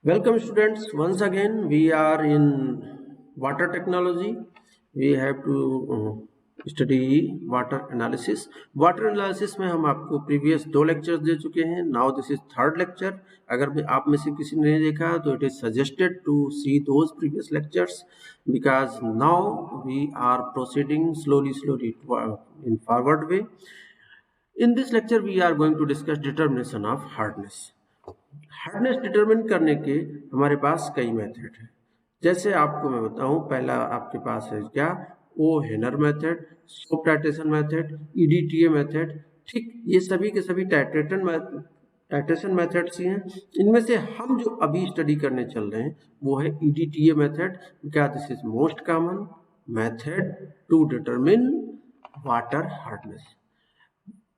Welcome students, once again we are in water technology. We have to study water analysis. Water analysis में हम आपको previous 2 lectures दे चुके हैं. Now this is third lecture. अगर आप में से किसी ने नहीं देखा तो it is suggested to see those previous lectures because now we are proceeding slowly in forward way. In this lecture we are going to discuss determination of hardness. Hardness determine करने के हमारे पास कई मेथड हैं. जैसे आपको मैं बताऊं, पहला आपके पास है क्या, ओ हेनर method, soap titration method, EDTA method. ठीक, ये सभी के सभी टाइट्रेशन मेथड्स ही हैं. इनमें से हम जो अभी स्टडी करने चल रहे हैं वो है ईडीटीए मेथड. क्या, this is most common method to determine water hardness.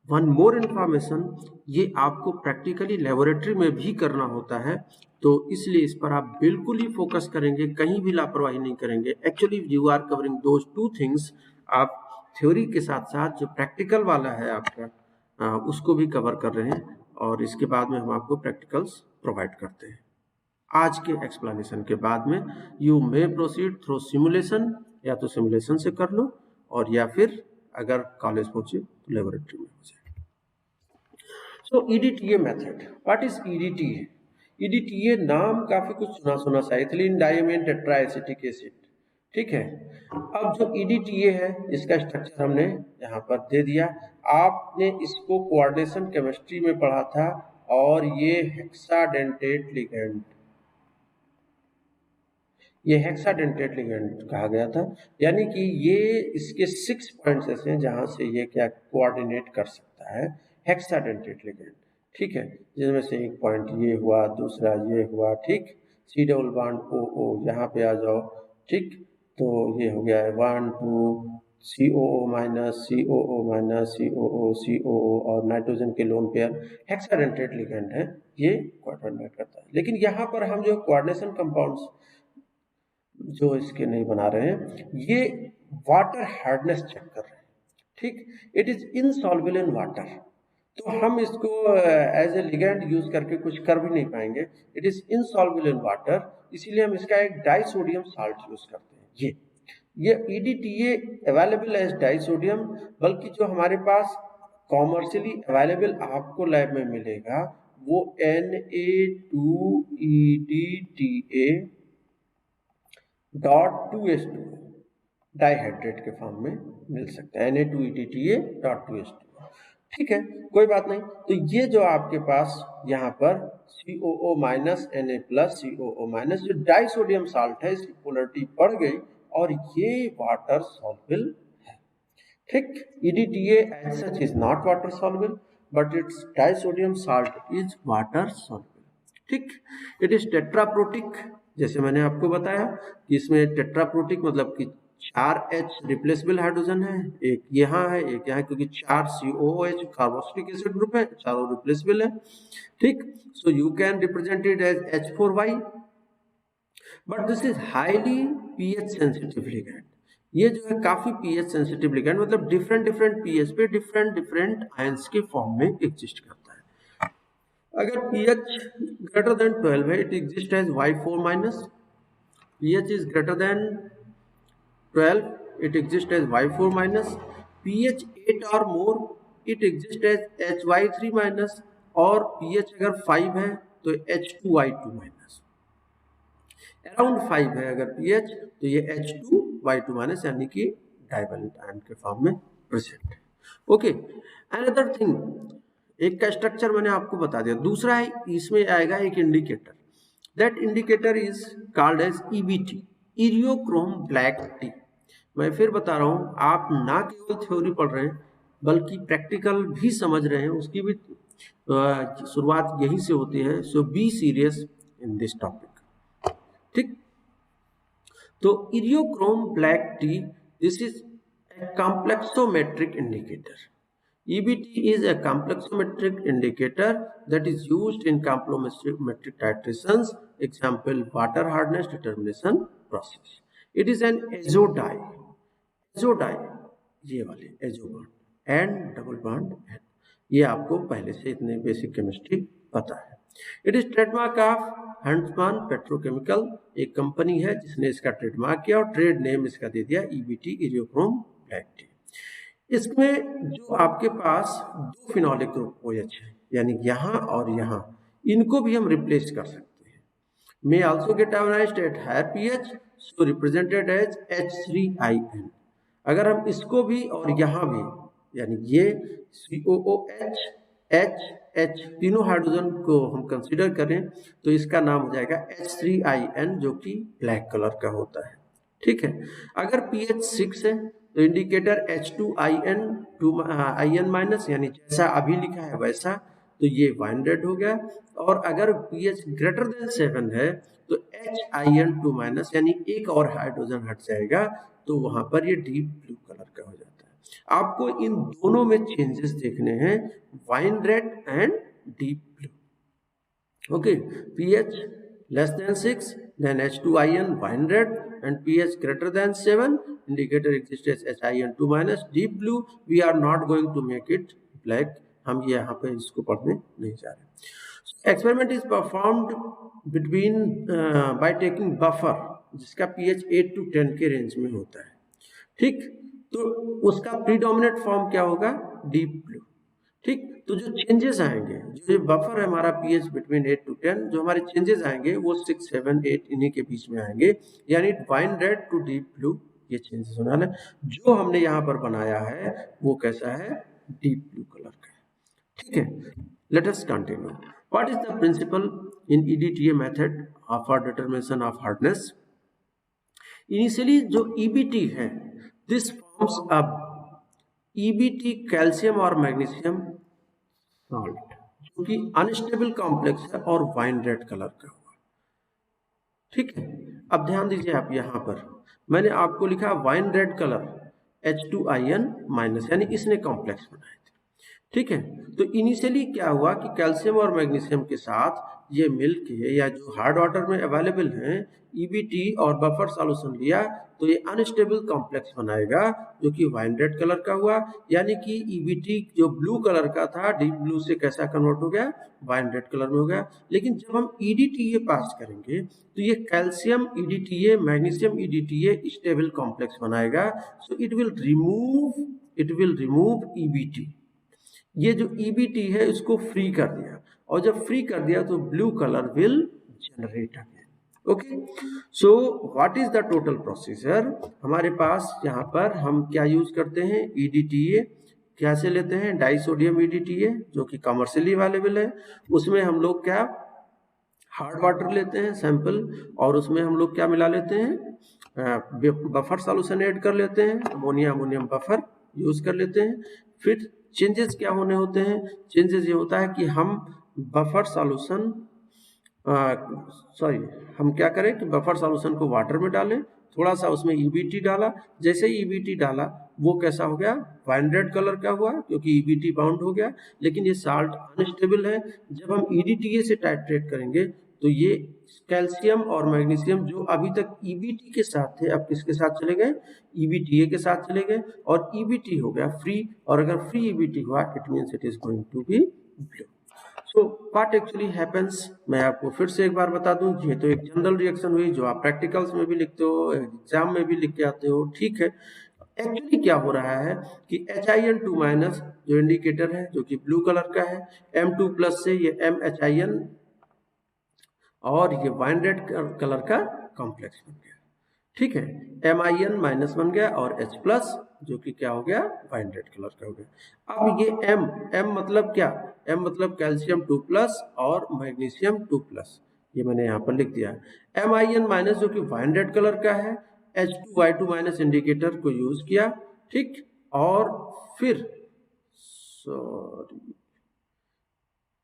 One more information, ये आपको प्रैक्टिकली लेबोरेटरी में भी करना होता है, तो इसलिए इस पर आप बिल्कुल ही फोकस करेंगे, कहीं भी लापरवाही नहीं करेंगे. Actually you are covering those two things. आप थ्योरी के साथ साथ जो प्रैक्टिकल वाला है आपका उसको भी कवर कर रहे हैं, और इसके बाद में हम आपको प्रैक्टिकल्स प्रोवाइड करते हैं. आज के एक्सप्लेनेशन के बाद में you may proceed through simulation, या तो सिमुलेशन से कर लो, और या फिर अगर कॉलेज पहुंचे तो लेबोरेटरी में हो जाए. सो EDTA method. What is EDTA? EDTA नाम काफी कुछ सुना सुना सा, इथिलीन डाइमीन टेट्राएसिटिक एसिड. ठीक है. अब जो EDTA है इसका स्ट्रक्चर हमने यहाँ पर दे दिया. आपने इसको कोऑर्डिनेशन केमिस्ट्री में पढ़ा था, और ये हेक्साडेंटेट लिगेंड, ये हेक्साडेंटेट लिगेंड कहा गया था. यानी कि ये इसके 6 पॉइंट्स ऐसे हैं जहां से ये क्या कोऑर्डिनेट कर सकता है, हेक्साडेंटेट लिगेंड. ठीक है, जिसमें से एक पॉइंट ये हुआ, दूसरा ये हुआ. ठीक, सी डबल बॉन्ड ओ ओ यहाँ पे आ जाओ. ठीक, तो ये हो गया है 1 2 COO minus COO minus COO COO, और नाइट्रोजन के लोन पेयर हेक्साडेंटेट लिगेंड है, ये कोऑर्डिनेट करता है. लेकिन यहाँ पर हम जो कोऑर्डिनेशन कंपाउंड्स जो इसके नहीं बना रहे हैं, ये वाटर हार्डनेस चेक कर रहे हैं. ठीक, it is insoluble in water, तो हम इसको एज ए लिगेंड यूज करके कुछ कर भी नहीं पाएंगे. It is insoluble in water, इसीलिए हम इसका एक डाइसोडियम साल्ट यूज करते हैं. ये EDTA अवेलेबल है डाइसोडियम, बल्कि जो हमारे पास कॉमर्शियली अवेलेबल आपको लैब में मिलेगा वो Na2EDTA .2H2 डाइहाइड्रेट के फॉर्म में मिल सकता है, Na2EDTA.2H2. ठीक है, कोई बात नहीं. तो ये जो आपके पास यहाँ पर COO minus Na plus COO minus, जो डाइसोडियम साल्ट है, इसकी पोलरिटी बढ़ गई और ये वाटर सॉल्युबल है. ठीक, EDTA as such is not water soluble, but its disodium salt is water soluble. ठीक, इट इज टेट्राप्रोटिक. जैसे मैंने आपको बताया कि इसमें टेट्राप्रोटिक मतलब कि 4 H रिप्लेसेबल हाइड्रोजन है, एक यहाँ है, एक यहाँ, क्योंकि 4 COOH कार्बोक्सिलिक एसिड ग्रुप है, चारों रिप्लेसेबल है. ठीक, so you can represent it as H4Y, but this is highly pH sensitive ligand. ये जो है काफी pH सेंसिटिव लिगेंड, मतलब डिफरेंट pH पे डिफरेंट आयंस के फॉर्म में एग्जिस्ट करता है. अगर pH ग्रेटर देन 12 है, it exist as Y4 minus. pH is greater than 12, it exists as Y4 minus. pH 8 or more, it exists as HY3 minus, और pH अगर 5 है तो H2Y2 minus. अराउंड 5 है अगर pH, तो ये H2Y2 माइनस, यानी कि डाइवेलेंट आयन के फॉर्म में प्रेजेंट है. ओके, अनदर थिंग, एक का स्ट्रक्चर मैंने आपको बता दिया. दूसरा है, इसमें आएगा एक indicator. That indicator is called as EBT, eriochrome black T. मैं फिर बता रहा हूं, आप ना केवल थ्योरी पढ़ रहे हैं बल्कि प्रैक्टिकल भी समझ रहे हैं, उसकी भी शुरुआत यहीं से होती है. So be serious in this topic. ठीक, तो eriochrome black T, this is a complexometric indicator. EBT is a complexometric indicator that is used in complexometric titrations, example water hardness determination process. It is an azo dye, ये वाले azo bond and double bond N. ये आपको पहले से इतने basic chemistry पता है. It is trademark of Huntsman petrochemical एक कंपनी है जिसने इसका ट्रेडमार्क किया और ट्रेड नेम इसका दे दिया EBT, इरियोक्रोम ब्लैक टी। इसमें जो आपके पास दो फिनोलिक ग्रुप OH है, यानी यहाँ और यहाँ, इनको भी हम रिप्लेस कर सकते हैं। may also get ionized at higher pH, so represented as H3IN। अगर हम इसको भी और यहाँ भी, यानी ये COOH, H तीनों हाइड्रोजन को हम कंसीडर करें तो इसका नाम हो जाएगा H3IN, जो कि ब्लैक कलर का होता है। ठीक है, अगर pH 6 है तो इंडिकेटर H2IN, 2IN माइनस, यानी जैसा अभी लिखा है वैसा, तो ये वाइन रेड हो गया। और अगर pH ग्रेटर देन 7 है तो HIN2 माइनस, यानी एक और हाइड्रोजन हट जाएगा, तो वहां पर ये डीप ब्लू कलर का हो जाता है। आपको इन दोनों में चेंजेस देखने हैं, wine red and deep blue. Okay, pH less than 6, then H2IN wine red, and pH greater than 7, indicator exists as HIN2 minus, deep blue we are not going to make it black, हम ये यहाँ पे इसको पढ़ने नहीं जा रहे। Experiment is performed between by taking buffer, जिसका pH 8 to 10 के रेंज में होता है। ठीक, तो उसका प्रीडोमिनेंट फॉर्म क्या होगा, डीप ब्लू। ठीक, तो जो चेंजेस आएंगे, जो बफर है हमारा pH बिटवीन 8 to 10, जो हमारे चेंजेस आएंगे वो 6, 7, 8 इन्हीं के बीच में आएंगे, यानी wine red to deep blue ये चेंजेस होने वाले। जो हमने यहाँ पर बनाया है वो कैसा है, डीप ब्लू कलर का है। ठीक है, let us continue. What is the principle in EDTA method for determination of hardness? Initially जो EBT है, this forms a EBT calcium और मैग्नीशियम सॉल्ट, जो कि अनस्टेबल कॉम्प्लेक्स है और वाइन रेड कलर का हुआ। ठीक है, अब ध्यान दीजिए आप, यहाँ पर मैंने आपको लिखा wine red colour H2IN minus, यानी इसने कॉम्प्लेक्स बनाए थे। ठीक है, तो इनिशियली क्या हुआ कि कैल्शियम और मैग्नीशियम के साथ ये मिल के, या जो हार्ड वाटर में अवेलेबल हैं, EBT और बफर सॉल्यूशन लिया तो ये अनस्टेबल कॉम्प्लेक्स बनाएगा, जो कि वाइन रेड कलर का हुआ। यानी कि EBT जो ब्लू कलर का था, डीप ब्लू से कैसा कन्वर्ट हो गया, वाइन रेड कलर में हो गया। लेकिन जब हम EDTA पास करेंगे तो ये calcium EDTA, magnesium EDTA stable complex बनाएगा, so it will remove EBT। ये जो EBT है इसको फ्री कर दिया, और जब फ्री कर दिया तो blue colour will generate again. Okay, so what is the total procedure? हमारे पास यहाँ पर हम क्या यूज करते हैं, EDTA कैसे लेते हैं, डाइसोडियम EDTA, जो कि कमर्शियली अवेलेबल है। उसमें हम लोग क्या हार्ड वाटर लेते हैं सैंपल, और उसमें हम लोग क्या मिला लेते हैं, बफर सॉल्यूशन ऐड कर लेते हैं, अमोनियम बफर यूज कर लेते हैं। फिर चेंजेस क्या होने होते हैं, चेंजेस ये होता है कि हम बफर सॉल्यूशन हम क्या करें कि बफर सॉल्यूशन को वाटर में डालें, थोड़ा सा उसमें EBT डाला, जैसे ही EBT डाला वो कैसा हो गया, वाइन रेड कलर का हुआ, क्योंकि EBT बाउंड हो गया। लेकिन ये साल्ट अनस्टेबल है, जब हम EDTA से टाइट्रेट करेंगे तो ये कैल्शियम और मैग्नीशियम जो अभी तक EBT के साथ थे, अब किसके साथ चले गए, EBTA के साथ चले गए, और EBT हो गया फ्री, और अगर फ्री EBT हुआ it means it is going to be blue. So what actually happens, मैं आपको फिर से एक बार बता दूं, ये तो एक जनरल रिएक्शन हुई जो आप प्रैक्टिकल्स में भी लिखते हो, एग्जाम में भी लिख के आते हो। ठीक है, एक्चुअली क्या हो रहा है कि HIN2 माइनस जो इंडिकेटर है, जो कि ब्लू कलर का है, M2 प्लस से ये MHIN और ये वाइन रेड कलर का कॉम्प्लेक्स बन गया। ठीक है, MIN माइनस बन गया और H प्लस, जो कि क्या हो गया, वाइन रेड कलर का हो गया। अब ये M मतलब क्या, M मतलब कैल्शियम 2 प्लस और मैग्नीशियम 2 प्लस, ये मैंने यहाँ पर लिख दिया। MIN माइनस जो कि वाइन रेड कलर का है, H2Y2 माइनस इंडिकेटर को यूज किया। ठीक, और फिर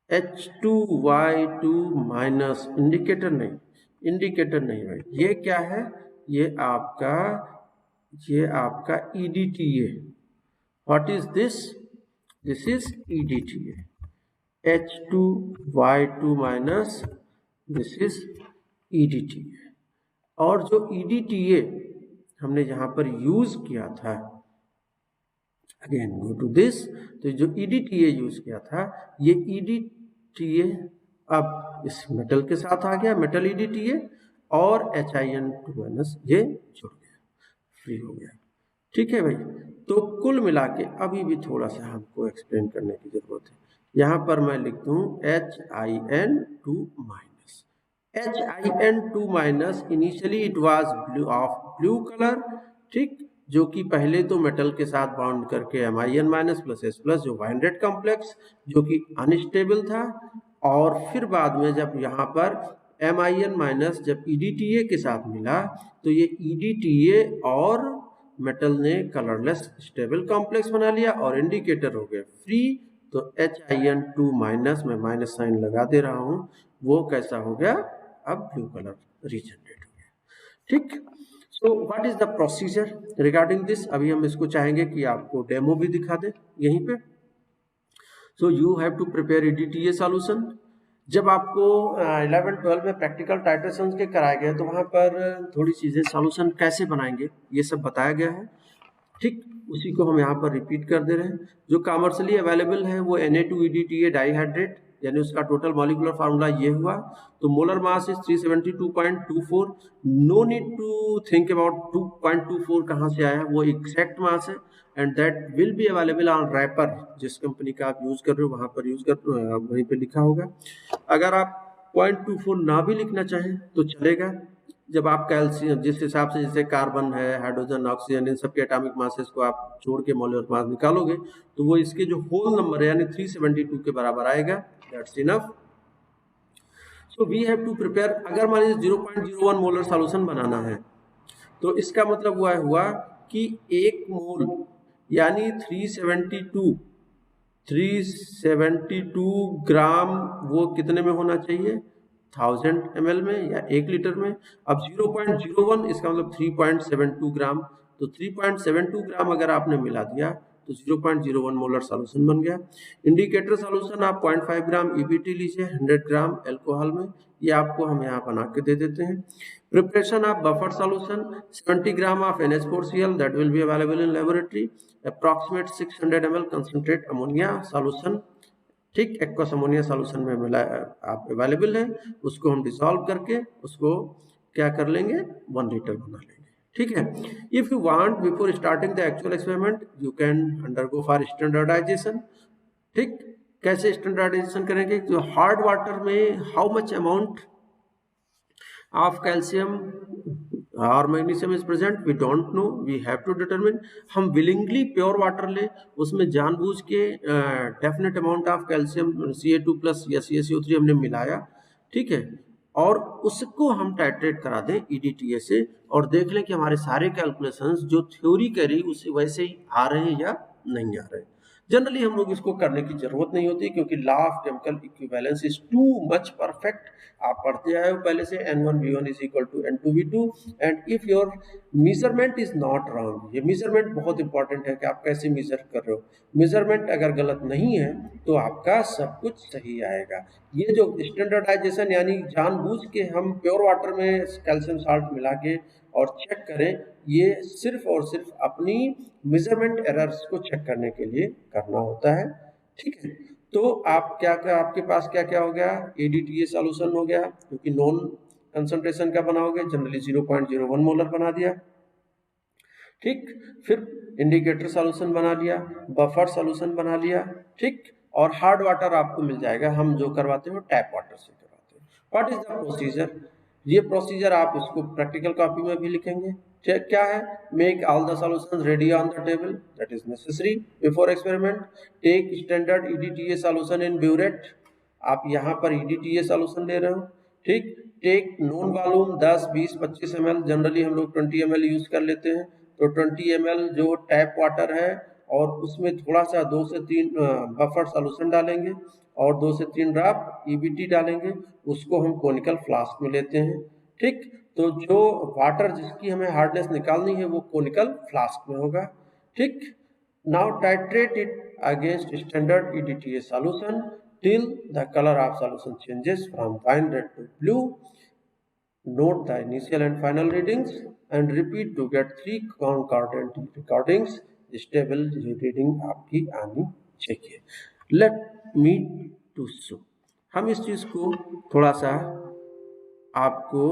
H2Y2 माइनस इंडिकेटर नहीं भाई, ये क्या है, ये आपका EDTA। What is this, this is EDTA, H2Y2 minus, this is EDTA। और जो EDTA हमने यहाँ पर यूज किया था, अगेन गो टू दिस, तो जो EDTA यूज किया था, ये EDTA अब इस मेटल के साथ आ गया मेटल EDTA और HIN2- ये जुड़ गया, फ्री हो गया। ठीक है भाई, तो कुल मिला के अभी भी थोड़ा सा हमको एक्सप्लेन करने की जरूरत है। यहाँ पर मैं लिख दूँ HIN2- initially it was blue colour, ठीक, जो कि पहले तो मेटल के साथ बाउंड करके MiN- प्लस S+ जो बाइंडेड कॉम्प्लेक्स जो कि अनस्टेबल था, और फिर बाद में जब यहाँ पर MiN- जब EDTA के साथ मिला तो ये EDTA और मेटल ने कलरलेस स्टेबल कॉम्प्लेक्स बना लिया और इंडिकेटर हो गया फ्री। तो HIN2- में माइनस साइन लगा दे रहा हूं, वो कैसा हो गया, अब ब्लू कलर रीजनरेट हो गया। ठीक, so what is the procedure regarding this, अभी हम इसको चाहेंगे कि आपको डेमो भी दिखा दे यहीं पे। So you have to prepare EDTA solution. जब आपको 11-12 में प्रैक्टिकल टाइट्रेशंस के कराए गए तो वहाँ पर थोड़ी चीज़ें सॉल्यूशन कैसे बनाएंगे ये सब बताया गया है। ठीक, उसी को हम यहाँ पर रिपीट कर दे रहे हैं। जो कमर्शियली अवेलेबल है वो Na2EDTA डाइहाइड्रेट, यानी उसका टोटल मॉलिक्यूलर फार्मूला ये हुआ। तो molar mass is 372.24। No need to think about 2.24 कहाँ से आया, वो एग्जैक्ट मास है and that will be available on wrapper, जिस कंपनी का आप यूज कर रहे हो वहां पर यूज कर वहीं पे लिखा होगा। अगर आप 0.24 ना भी लिखना चाहें तो चलेगा। जब आप कैल्शियम जिस हिसाब से जैसे कार्बन है, हाइड्रोजन, ऑक्सीजन, इन सबके एटॉमिक मासेस को आप जोड़ के मॉलिक्यूलर मास निकालोगे तो वो इसके जो होल नंबर है यानी 372 के बराबर आएगा। That's enough. So we have to prepare, अगर मान लीजिए 0.01 मोलर सॉल्यूशन बनाना है तो इसका मतलब हुआ कि 1 मोल यानी 372 ग्राम वो कितने में होना चाहिए, 1000 ml में या 1 लीटर में। अब 0.01 इसका मतलब 3.72 ग्राम, तो 3.72 ग्राम अगर आपने मिला दिया तो 0.01 मोलर सॉल्यूशन बन गया। इंडिकेटर सॉल्यूशन आप 0.5 ग्राम EBT लीजिए 100 ग्राम एल्कोहल में, ये आपको हम यहाँ बना के दे देते हैं। Preparation of buffer solution 70 gram of NH4Cl that will be available in laboratory, approximate 600 ml concentrate ammonia solution. ठीक, एक्वस अमोनिया सॉल्यूशन में मिला आप अवेलेबल है, उसको हम डिसॉल्व करके उसको क्या कर लेंगे, 1 लीटर बना लेंगे। ठीक है, if you want before starting the actual experiment you can undergo for standardisation. ठीक, कैसे स्टैंडर्डाइजेशन करेंगे, जो हार्ड वाटर में how much amount of calcium और magnesium is present we don't know, we have to determine. हम willingly pure water ले, उसमें जानबूझ के definite amount of calcium Ca2+ या CaCO3 हमने मिलाया, ठीक है, और उसको हम टाइट्रेट करा दें EDTA से और देख लें कि हमारे सारे कैलकुलेशंस जो थ्योरी करी उसे वैसे ही आ रहे हैं या नहीं आ रहे। जनरली हम लोग इसको करने की जरूरत नहीं होती क्योंकि law of chemical equivalence is too much perfect. आप पढ़ते आए हो पहले से N1V1 is equal to N2V2 and if your measurement is not wrong, ये मेजरमेंट बहुत इंपॉर्टेंट है कि आप कैसे मेजर कर रहे हो। मेजरमेंट अगर गलत नहीं है तो आपका सब कुछ सही आएगा। ये जो स्टैंडर्डाइजेशन यानी जानबूझ के हम प्योर वाटर में कैल्शियम साल्ट मिला के और चेक करें, ये सिर्फ और सिर्फ अपनी मेजरमेंट एरर्स को चेक करने के लिए करना होता है। ठीक है, तो आप आपके पास क्या क्या हो गया, EDTA सॉल्यूशन हो गया क्योंकि नॉन कंसंट्रेशन का बनाओगे, जनरली 0.01 मोलर बना दिया। ठीक, फिर इंडिकेटर सॉल्यूशन बना लिया, बफर सॉल्यूशन बना लिया, ठीक, और हार्ड वाटर आपको मिल जाएगा, हम जो करवाते हैं टैप वाटर से करवाते हैं। व्हाट इज द प्रोसीजर, ये प्रोसीजर आप इसको प्रैक्टिकल कॉपी में भी लिखेंगे। क्या है, make all the solutions ready on the table that is necessary before experiment, take standard EDTA solution in burette, आप यहाँ पर EDTA सॉल्यूशन ले रहे हो। ठीक, take known volume 10, 20, 25 ml, generally हम लोग 20 ml यूज कर लेते हैं, तो 20 ml जो टैप वाटर है और उसमें थोड़ा सा 2 से 3 बफर सॉल्यूशन डालेंगे और 2 से 3 ड्रॉप EBT डालेंगे, उसको हम कोनिकल फ्लास्क में लेते हैं। ठीक, तो जो वाटर जिसकी हमें हार्डनेस निकालनी है वो कोनिकल फ्लास्क में होगा। ठीक, now titrate it against standard EDTA solution till the color of solution changes from wine red to blue. Note the initial and final readings and repeat to get 3 concordant recordings. Stable reading आपकी आनी चाहिए। Let me to show. हम इस चीज को थोड़ा सा आपको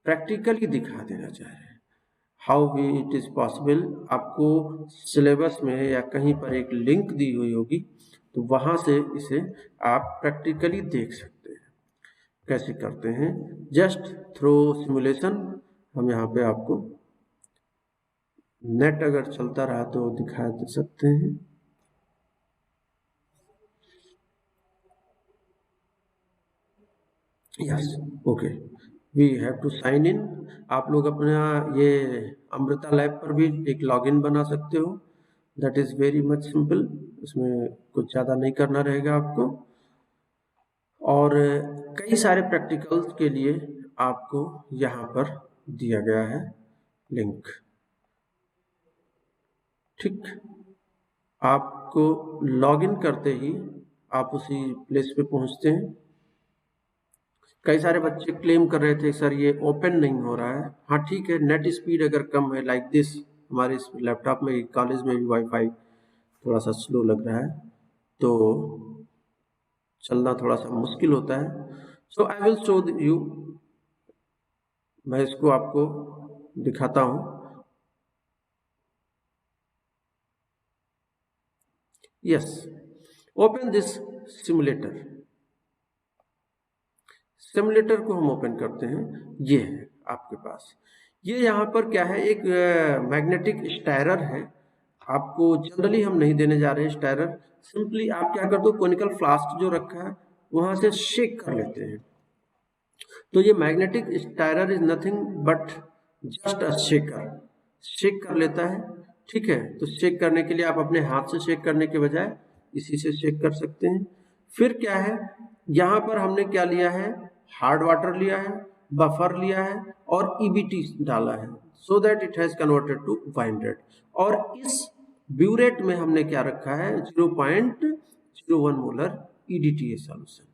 प्रैक्टिकली दिखा देना चाह रहे हैं, how we it is possible. आपको सिलेबस में या कहीं पर एक लिंक दी हुई होगी, तो वहां से इसे आप प्रैक्टिकली देख सकते हैं कैसे करते हैं। जस्ट थ्रो सिमुलेशन, हम यहाँ पे आपको नेट अगर चलता रहा तो दिखा दे सकते हैं। Yes, okay, we have to sign in. आप लोग अपना ये अमृता लैब पर भी एक लॉगिन बना सकते हो, that is very much simple, इसमें कुछ ज़्यादा नहीं करना रहेगा आपको। और कई सारे प्रैक्टिकल्स के लिए आपको यहाँ पर दिया गया है लिंक। ठीक, आपको लॉगिन करते ही आप उसी प्लेस पे पहुँचते हैं। कई सारे बच्चे क्लेम कर रहे थे सर ये ओपन नहीं हो रहा है। हाँ ठीक है, नेट स्पीड अगर कम है लाइक दिस, हमारे इस लैपटॉप में कॉलेज में भी वाईफाई थोड़ा सा स्लो लग रहा है, तो चलना थोड़ा सा मुश्किल होता है। सो आई विल शो यू, मैं इसको आपको दिखाता हूँ। Yes, open this simulator. Simulator को हम ओपन करते हैं, ये है आपके पास। ये यहाँ पर क्या है, एक मैग्नेटिक स्टायरर है। आपको जनरली हम नहीं देने जा रहे हैं स्टायरर, सिंपली आप क्या कर दो, कोनिकल फ्लास्क जो रखा है वहां से शेक कर लेते हैं। तो ये magnetic stirrer is nothing but just a shaker, shake कर लेता है। ठीक है, तो शेक करने के लिए आप अपने हाथ से शेक करने के बजाय इसी से शेक कर सकते हैं। फिर क्या है, यहाँ पर हमने क्या लिया है, हार्ड वाटर लिया है, बफर लिया है और ईबीटी डाला है, so that it has converted to wine red. और इस ब्यूरेट में हमने क्या रखा है, 0.01 molar EDTA solution.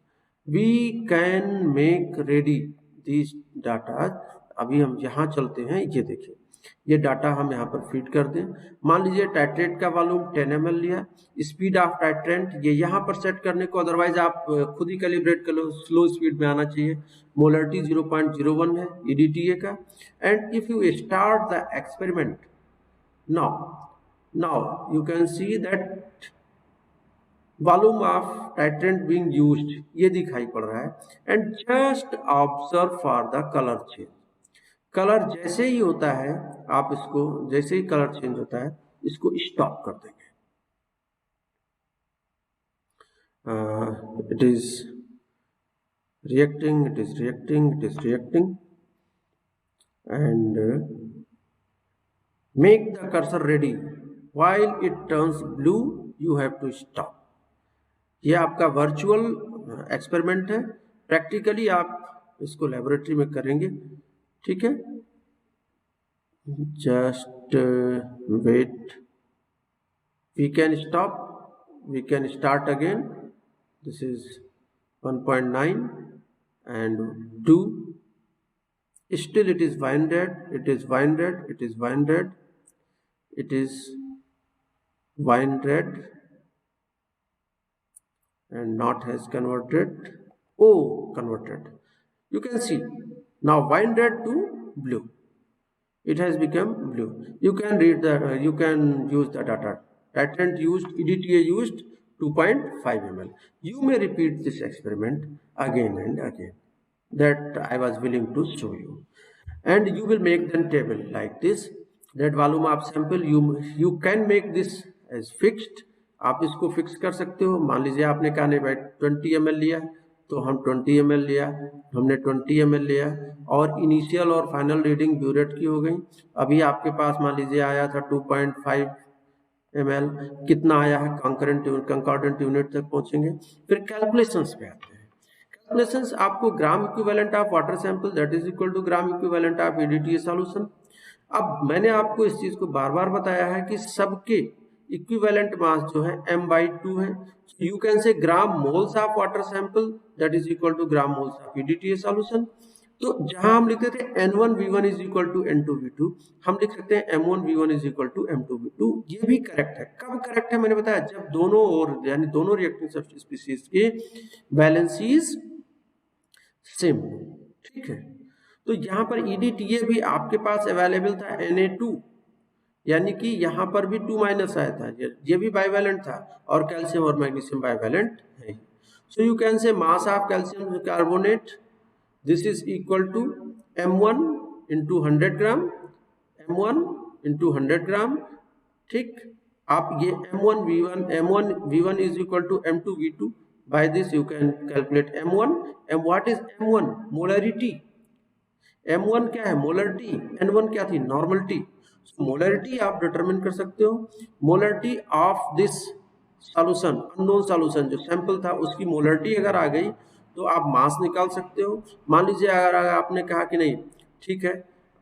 We can make ready this data. अभी हम यहाँ चलते हैं, ये देखिए ये डाटा हम यहाँ पर फीड कर दें। मान लीजिए टाइट्रेट का वॉल्यूम 10 ml लिया, स्पीड ऑफ टाइट्रेंट ये यहाँ पर सेट करने को, अदरवाइज आप खुद ही कैलिब्रेट कर लो, स्लो स्पीड में आना चाहिए। मोलरिटी 0.01 है EDTA का। And if you start the experiment now you can see that volume of titrant being used ये दिखाई पड़ रहा है। And just observe for the colour change. Colour जैसे ही होता है, आप इसको जैसे ही कलर चेंज होता है इसको स्टॉप कर देंगे। It is reacting, it is reacting, it is reacting and make the cursor ready. While it turns blue you have to stop. ये आपका वर्चुअल एक्सपेरिमेंट है, प्रैक्टिकली आप इसको लेबोरेटरी में करेंगे। ठीक है, just wait, we can stop, we can start again. This is 1.9 and 2, still it is wine red, it is wine red, it is wine red, it is wine red and not has converted, converted. You can see now wine red to blue, it has become blue. You can read the you can use the data. Titrant used, EDTA used 2.5 ml. You may repeat this experiment again and again, that I was willing to show you. And you will make the table like this, that volume of sample you can make this as fixed। आप इसको fix कर सकते हो। मान लीजिए आपने कहा नहीं भाई 20 ml लिया, तो हम 20 ml लिया, हमने 20 ml लिया और इनिशियल और फाइनल रीडिंग ब्यूरेट की हो गई। अभी आपके पास मान लीजिए आया था 2.5 ml, कितना आया है कंकॉर्डेंट यूनिट तक पहुंचेंगे। फिर कैलकुलेशंस पे आते हैं। कैलकुलेशंस आपको gram equivalent of water sample that is equal to gram equivalent of EDTA solution. अब मैंने आपको इस चीज को बार बार बताया है कि सबके इक्विवेलेंट मास जो है m/2 है। You can say gram moles of water sample that is equal to gram moles of EDTA solution. तो जहां हम लिखते थे N1 V1 is equal to N2 V2, हम लिख सकते हैं M1 V1 is equal to M2 V2। ये भी करेक्ट है। कब करेक्ट है मैंने बताया, जब दोनों ओर यानी दोनों रिएक्टिव स्पीशीज के वैलेंसीज सेम, ठीक है। तो यहाँ पर EDTA भी आपके पास अवेलेबल था Na2, यानी कि यहाँ पर भी 2 माइनस आया था, ये भी बाइवैलेंट था, और कैल्शियम और मैग्नीशियम बाइवैलेंट है। सो you can say mass of calcium carbonate this is equal to M1 into 100 gram, M1 into 100 gram, ठीक। आप ये M1 V1 is equal to M2 V2, by this you can calculate M1। What is M1? Molarity. M1 क्या है? Molarity. N1 क्या थी? Normality. Molarity आप determine कर सकते हो। Molarity of this solution, unknown solution जो सैंपल था उसकी मोलरिटी अगर आ गई तो आप मास निकाल सकते हो। मान लीजिए अगर आपने कहा कि नहीं, ठीक है,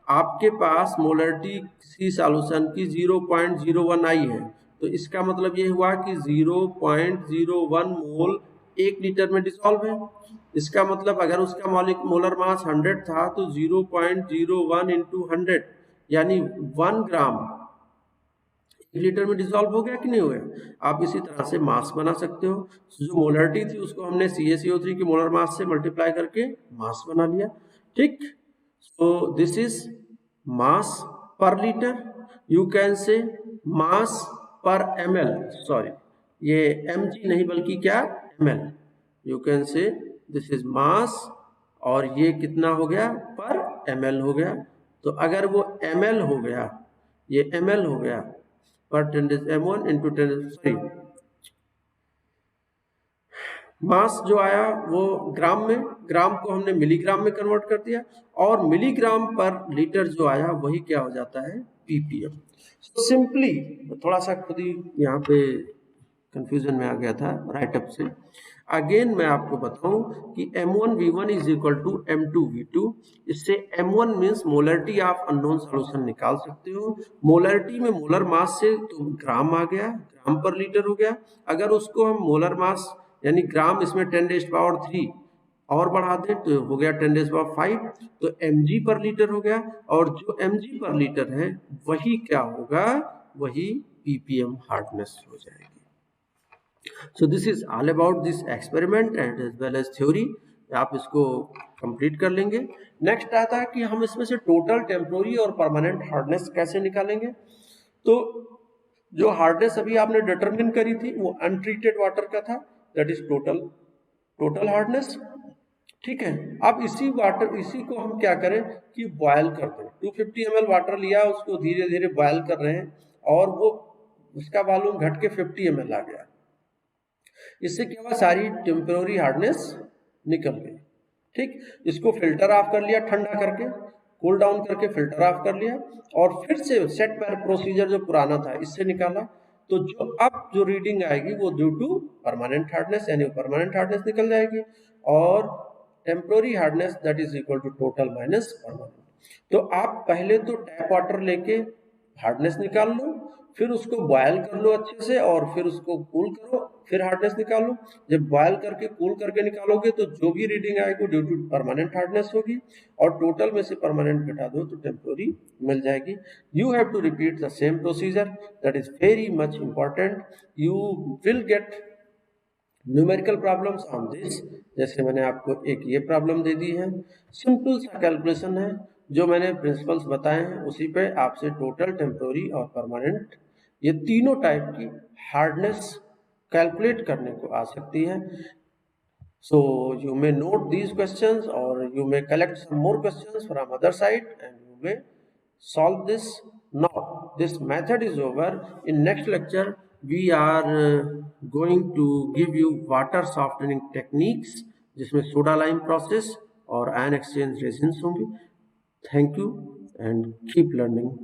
आपके पास मोलरिटी किसी सॉल्यूशन की 0.01 आई है, तो इसका मतलब ये हुआ कि 0.01 मोल 1 लीटर में डिसॉल्व है। इसका मतलब अगर उसका मोलर मास 100 था तो 0.01 इंटू 100 यानी 1 ग्राम 1 लीटर में डिसॉल्व हो गया कि नहीं हो गया। आप इसी तरह से मास बना सकते हो। जो मोलरिटी थी उसको हमने CaCO3 के मोलर मास से मल्टीप्लाई करके मास बना लिया, ठीक। सो दिस इज मास पर लीटर। यू कैन से मास पर ml, सॉरी ये mg नहीं बल्कि क्या, ml। यू कैन से दिस इज मास, और ये कितना हो गया, पर ml हो गया। तो अगर वो ml हो गया, ये ml हो गया, पर 10 M1 इंटू 10, सॉरी मास जो आया वो ग्राम में, ग्राम को हमने मिलीग्राम में कन्वर्ट कर दिया, और मिलीग्राम पर लीटर जो आया वही क्या हो जाता है, ppm। सिंपली थोड़ा सा खुद ही यहाँ पे कंफ्यूजन में आ गया था राइटअप से। अगेन मैं आपको बताऊं कि M1 V1 is equal to M2 V2। इससे M1 means molarity of unknown solution निकाल सकते हो। मोलरिटी में मोलर मास से तो ग्राम आ गया, ग्राम पर लीटर हो गया। अगर उसको हम मोलर मास यानी ग्राम, इसमें 10⁻³ और बढ़ा दें तो हो गया 10⁵, तो mg पर लीटर हो गया। और जो mg पर लीटर है वही क्या होगा, वही ppm हार्डनेस हो जाएगी। So this is all about this experiment and as well as theory। आप इसको कंप्लीट कर लेंगे। नेक्स्ट आता है कि हम इसमें से टोटल, टेम्पोररी और परमानेंट हार्डनेस कैसे निकालेंगे। तो जो हार्डनेस अभी आपने डिटरमिन करी थी वो अनट्रीटेड वाटर का था, दैट इज टोटल हार्डनेस, ठीक है। अब इसी को हम क्या करें कि बॉयल कर दें। 250 ml वाटर लिया, उसको धीरे धीरे बॉयल कर रहे हैं, और वो उसका वॉल्यूम घट के 50 ml आ गया। इससे क्या हुआ, सारी टेम्पोररी हार्डनेस निकल गई, ठीक। इसको फिल्टर ऑफ कर लिया, ठंडा करके कूल डाउन करके फिल्टर ऑफ कर लिया, और फिर से सेट प्रोसीजर जो पुराना था इससे निकाला। तो जो रीडिंग आएगी वो ड्यू टू परमानेंट हार्डनेस, यानी परमानेंट हार्डनेस निकल जाएगी, और temporary hardness that is equal to total minus permanent. तो आप पहले तो टैप वाटर लेके हार्डनेस निकाल लो, फिर उसको बॉयल कर लो अच्छे से, और फिर उसको कूल करो, फिर हार्डनेस निकालो। जब बॉयल करके कूल करके निकालोगे तो जो भी रीडिंग आएगी ड्यू टू परमानेंट हार्डनेस होगी, और टोटल में से परमानेंट घटा दो तो टेम्पोररी मिल जाएगी। You have to repeat the same procedure, that is very much important. You will get numerical problems on this. जैसे मैंने आपको एक ये प्रॉब्लम दे दी है, सिंपल सा कैलकुलेशन है, जो मैंने प्रिंसिपल्स बताए हैं उसी पे आपसे टोटल, टेम्पोररी और परमानेंट ये तीनों टाइप की हार्डनेस कैलकुलेट करने को आ सकती है। So you may note these questions, or you may collect some more questions from other side and you may solve this. Now this method is over. In next lecture we are going to give you water softening techniques, जिसमें soda lime process और ion exchange resins होंगे। Thank you and keep learning.